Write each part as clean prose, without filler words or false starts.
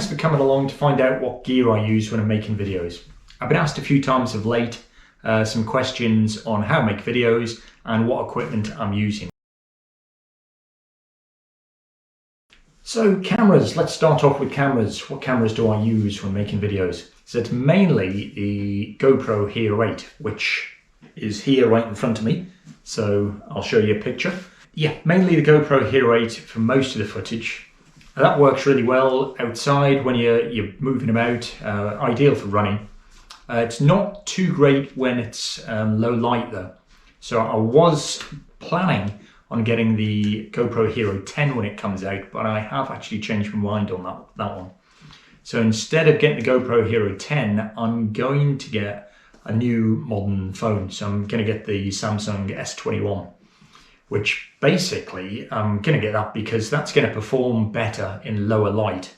thanks for coming along to find out what gear I use when I'm making videos. I've been asked a few times of late some questions on how I make videos and what equipment I'm using. So cameras, let's start off with cameras. What cameras do I use when making videos? So it's mainly the GoPro Hero 8, which is here right in front of me. So I'll show you a picture. Yeah, mainly the GoPro Hero 8 for most of the footage. That works really well outside when you're moving about, ideal for running. It's not too great when it's low light though. So I was planning on getting the GoPro Hero 10 when it comes out, but I have actually changed my mind on that one. So instead of getting the GoPro Hero 10, I'm going to get a new modern phone. So I'm going to get the Samsung S21, which basically I'm going to get that because that's going to perform better in lower light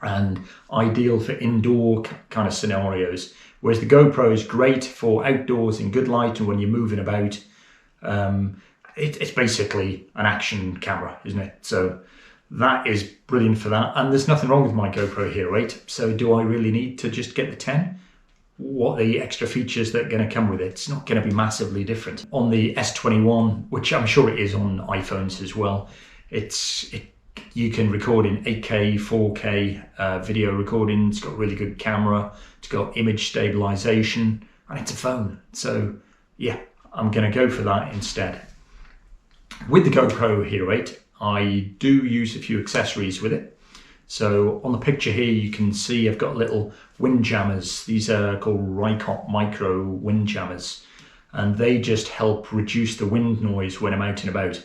and ideal for indoor kind of scenarios. Whereas the GoPro is great for outdoors in good light and when you're moving about. It's basically an action camera, isn't it? So that is brilliant for that. And there's nothing wrong with my GoPro Hero 8. So do I really need to just get the 10? What are the extra features that are going to come with it? It's not going to be massively different. On the S21, which I'm sure it is on iPhones as well, you can record in 8K, 4K video recording. It's got a really good camera. It's got image stabilization, and it's a phone. So yeah, I'm going to go for that instead. With the GoPro Hero 8, I do use a few accessories with it. So on the picture here, you can see I've got little wind jammers. These are called Rycote Micro wind jammers, and they just help reduce the wind noise when I'm out and about.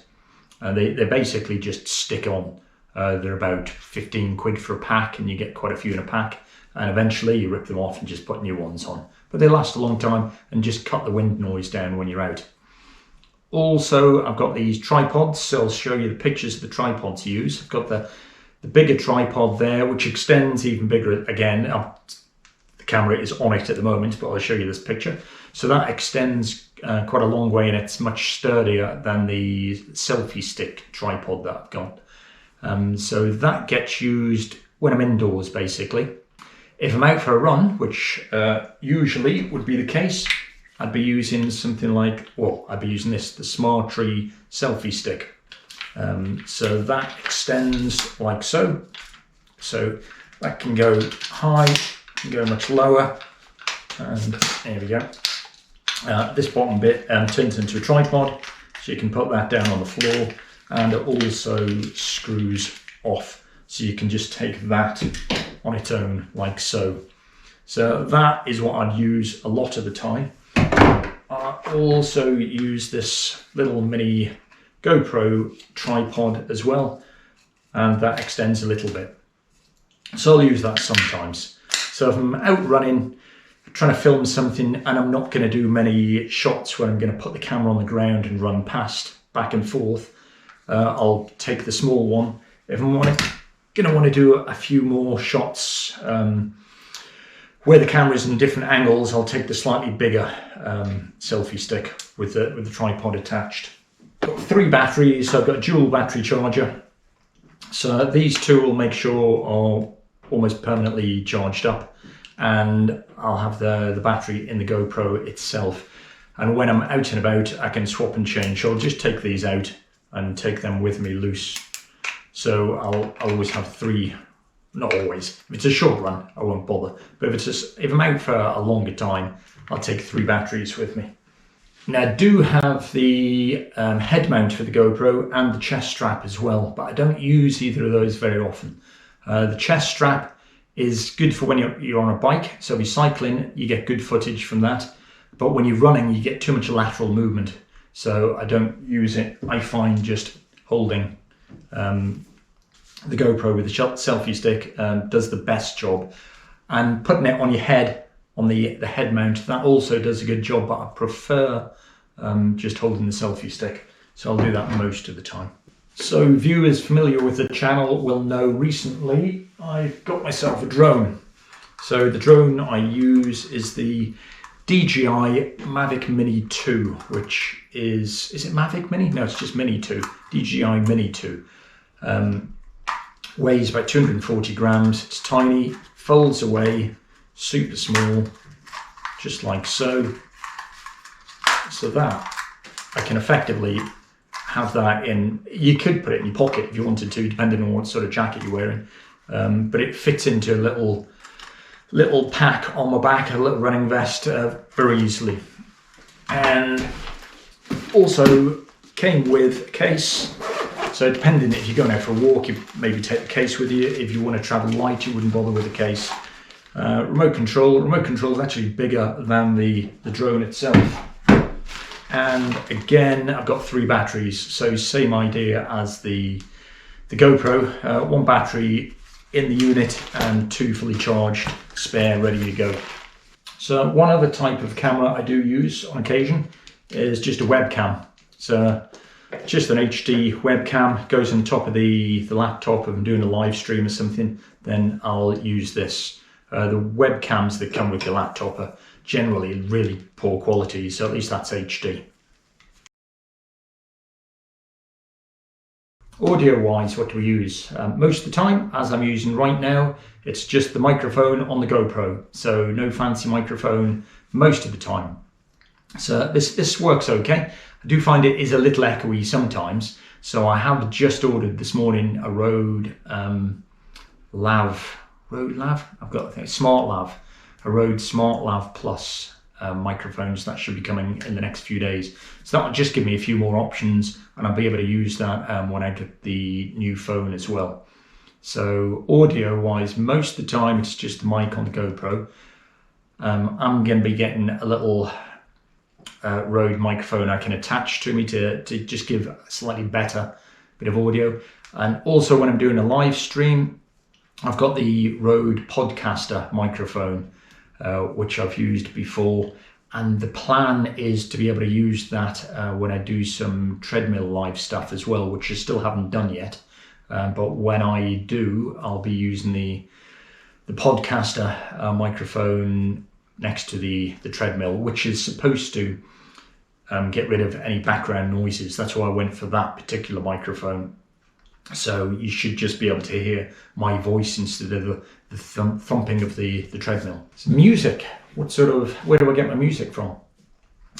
They basically just stick on. They're about 15 quid for a pack, and you get quite a few in a pack. And eventually you rip them off and just put new ones on. But they last a long time and just cut the wind noise down when you're out. Also, I've got these tripods, so I'll show you the pictures of the tripods I use. I've got the bigger tripod there, which extends even bigger again. The camera is on it at the moment, but I'll show you this picture. So that extends quite a long way, and it's much sturdier than the selfie stick tripod that I've got. So that gets used when I'm indoors, basically. If I'm out for a run, which usually would be the case, I'd be using something like, well, I'd be using the Smartlav selfie stick. So that extends like so. So that can go high, can go much lower, and there we go. This bottom bit turns into a tripod, so you can put that down on the floor, and it also screws off. So you can just take that on its own like so. So that is what I'd use a lot of the time. I also use this little mini GoPro tripod as well, and that extends a little bit. So I'll use that sometimes. So if I'm out running, trying to film something, and I'm not going to do many shots where I'm going to put the camera on the ground and run past back and forth, I'll take the small one. If I'm going to want to do a few more shots where the camera's in different angles, I'll take the slightly bigger selfie stick with the tripod attached. Got 3 batteries, so I've got a dual battery charger. So these two will make sure are almost permanently charged up, and I'll have the battery in the GoPro itself. And when I'm out and about, I can swap and change. So I'll just take these out and take them with me loose. So I'll always have 3. Not always. If it's a short run, I won't bother. But if I'm out for a longer time, I'll take 3 batteries with me. Now I do have the head mount for the GoPro and the chest strap as well, but I don't use either of those very often. The chest strap is good for when you're on a bike, so if you're cycling, you get good footage from that. But when you're running, you get too much lateral movement, so I don't use it. I find just holding the GoPro with the selfie stick does the best job, and putting it on your head, on the head mount, that also does a good job, but I prefer just holding the selfie stick, so I'll do that most of the time. So viewers familiar with the channel will know recently I've got myself a drone. So the drone I use is the DGI Mavic Mini 2, which is it Mavic Mini? No, it's just Mini 2, DGI Mini 2. Weighs about 240 grams. It's tiny, folds away, super small, just like so. So that I can effectively have that in. You could put it in your pocket if you wanted to, depending on what sort of jacket you're wearing. But it fits into a little pack on my back, a little running vest, very easily. And also came with a case. So depending if you're going out for a walk, you maybe take the case with you. If you want to travel light, you wouldn't bother with the case. Remote control. Remote control is actually bigger than the drone itself. And again, I've got 3 batteries. So same idea as the GoPro. 1 battery in the unit and 2 fully charged, spare, ready to go. So one other type of camera I do use on occasion is just a webcam. So just an HD webcam, goes on top of the laptop. If I'm doing a live stream or something, then I'll use this. The webcams that come with your laptop are generally really poor quality, so at least that's HD. Audio wise, what do we use? Most of the time, as I'm using right now, it's just the microphone on the GoPro, so no fancy microphone most of the time. So this works okay. I do find it is a little echoey sometimes, so I have just ordered this morning a Rode Smartlav, a Rode Smartlav Plus microphones that should be coming in the next few days. So that will just give me a few more options, and I'll be able to use that when I get the new phone as well. So audio wise, most of the time it's just the mic on the GoPro. I'm going to be getting a little Rode microphone I can attach to me to just give a slightly better bit of audio. And also when I'm doing a live stream, I've got the Rode Podcaster microphone, which I've used before, and the plan is to be able to use that when I do some treadmill live stuff as well, which I still haven't done yet. But when I do, I'll be using the Podcaster microphone next to the treadmill, which is supposed to get rid of any background noises. That's why I went for that particular microphone. So you should just be able to hear my voice instead of the thumping of the treadmill. So music, where do I get my music from?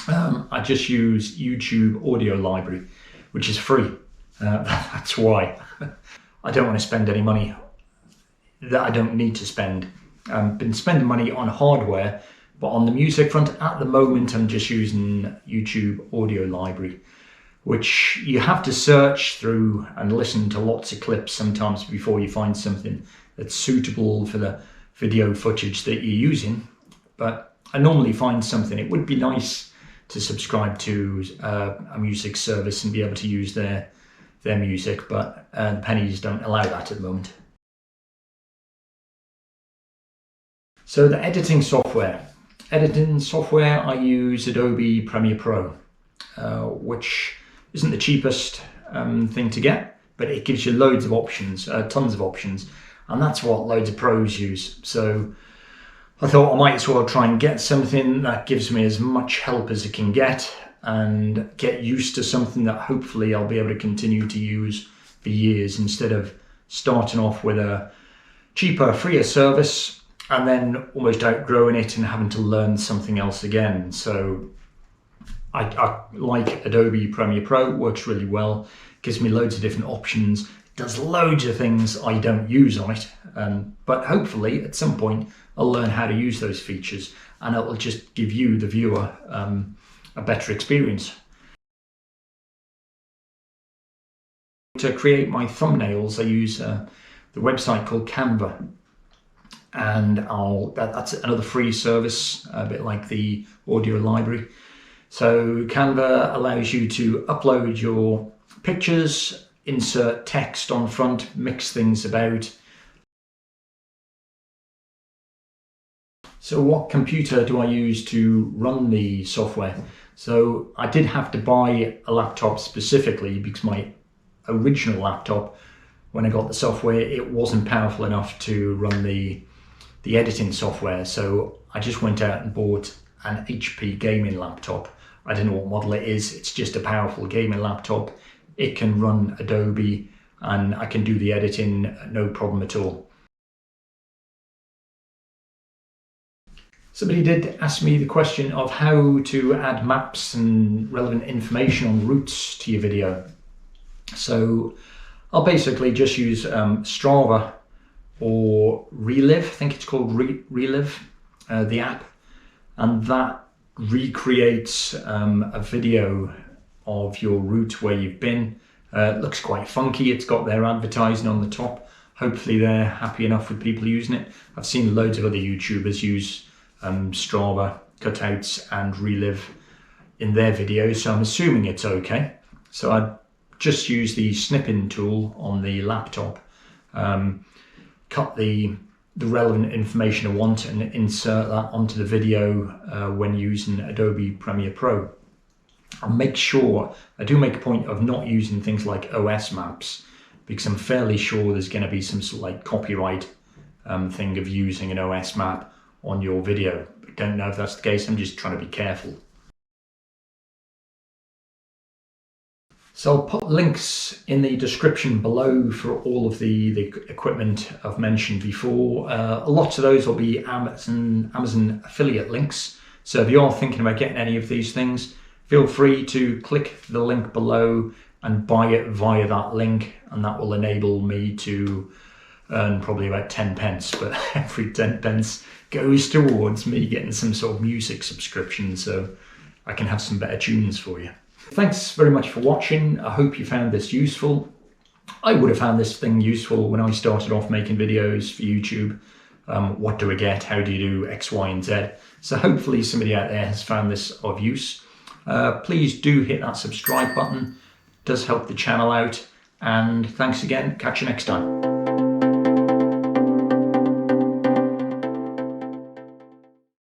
I just use YouTube audio library, which is free. That's why. I don't want to spend any money that I don't need to spend. I've been spending money on hardware, but on the music front, at the moment, I'm just using YouTube audio library, which you have to search through and listen to lots of clips sometimes before you find something that's suitable for the video footage that you're using. But I normally find something. It would be nice to subscribe to a music service and be able to use their music, but the pennies don't allow that at the moment. So the editing software. I use Adobe Premiere Pro, which isn't the cheapest thing to get, but it gives you loads of options, tons of options, and that's what loads of pros use. So I thought I might as well try and get something that gives me as much help as it can get, and get used to something that hopefully I'll be able to continue to use for years, instead of starting off with a cheaper, freer service and then almost outgrowing it and having to learn something else again. So I like Adobe Premiere Pro. It works really well, gives me loads of different options, does loads of things I don't use on it, but hopefully at some point I'll learn how to use those features, and it will just give you, the viewer, a better experience. To create my thumbnails, I use the website called Canva, and that's another free service, a bit like the audio library. So Canva allows you to upload your pictures, insert text on front, mix things about. So what computer do I use to run the software? So I did have to buy a laptop specifically because my original laptop, when I got the software, it wasn't powerful enough to run the editing software. So I just went out and bought an HP gaming laptop. I don't know what model it is. It's just a powerful gaming laptop. It can run Adobe and I can do the editing no problem at all. Somebody did ask me the question of how to add maps and relevant information on routes to your video. So I'll basically just use Strava or Relive, I think it's called Relive, the app, and that recreates a video of your route where you've been. It looks quite funky, it's got their advertising on the top. Hopefully they're happy enough with people using it. I've seen loads of other YouTubers use Strava cutouts and Relive in their videos, so I'm assuming it's okay. So I just use the snipping tool on the laptop, cut the relevant information I want and insert that onto the video when using Adobe Premiere Pro. And make sure, I do make a point of not using things like OS maps, because I'm fairly sure there's going to be some sort of like copyright thing of using an OS map on your video. I don't know if that's the case, I'm just trying to be careful. So I'll put links in the description below for all of the equipment I've mentioned before. Lots of those will be Amazon affiliate links. So if you're thinking about getting any of these things, feel free to click the link below and buy it via that link, and that will enable me to earn probably about 10 pence, but every 10 pence goes towards me getting some sort of music subscription so I can have some better tunes for you. Thanks very much for watching. I hope you found this useful. I would have found this thing useful when I started off making videos for YouTube. What do I get? How do you do X, Y, and Z? So hopefully somebody out there has found this of use. Please do hit that subscribe button. It does help the channel out. And thanks again. Catch you next time.